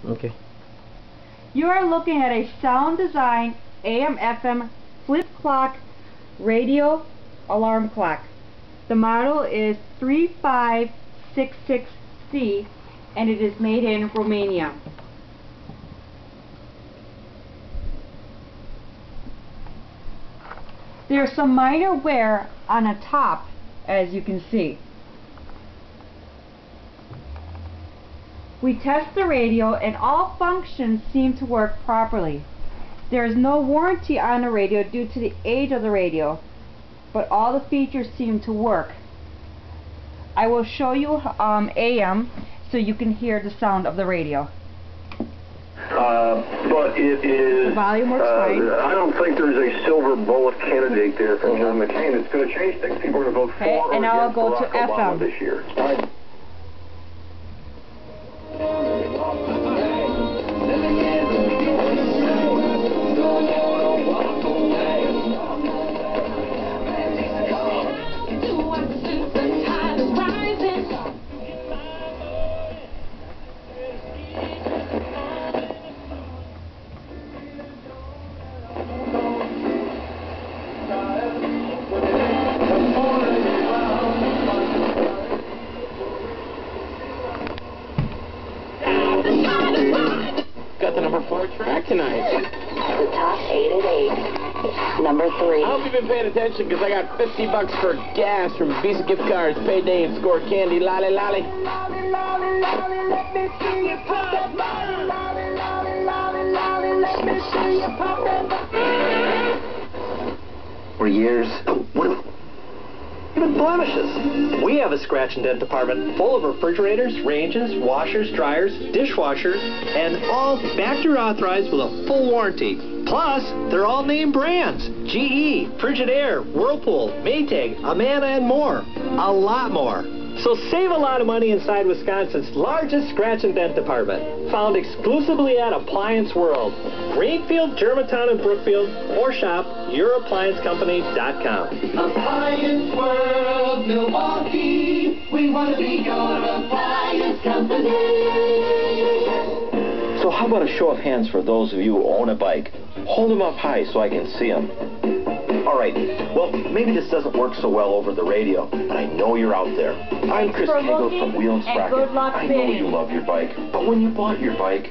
Okay. You are looking at a Soundesign AM/FM flip clock radio alarm clock. The model is 3566C and it is made in Romania. There's some minor wear on the top, as you can see. We test the radio and all functions seem to work properly. There is no warranty on the radio due to the age of the radio, but all the features seem to work. I will show you AM so you can hear the sound of the radio. But it is, the volume works fine. I don't think there's a silver bullet candidate there from John McCain. It's going to change things. People are going to vote for or and now I'll against go to Barack Obama FM. this year. Got the number 4 track tonight. The top 8 at 8. Number 3. I hope you've been paying attention because I got $50 for gas from Visa gift cards, payday, and score candy. Lolly, lolly. For years, even blemishes. We have a scratch and dent department full of refrigerators, ranges, washers, dryers, dishwashers, and all factory authorized with a full warranty. Plus, they're all name brands. GE, Frigidaire, Whirlpool, Maytag, Amana, and more. A lot more. So save a lot of money inside Wisconsin's largest scratch and dent department. Found exclusively at Appliance World. Greenfield, Germantown, and Brookfield, or shop yourappliancecompany.com. Appliance World, Milwaukee. We want to be your appliance company. So how about a show of hands for those of you who own a bike? Hold them up high so I can see them. All right, well, maybe this doesn't work so well over the radio, but I know you're out there. I'm Chris Cagle from Wheel and Sprocket. good luck I know bidding. you love your bike, but when you bought your bike,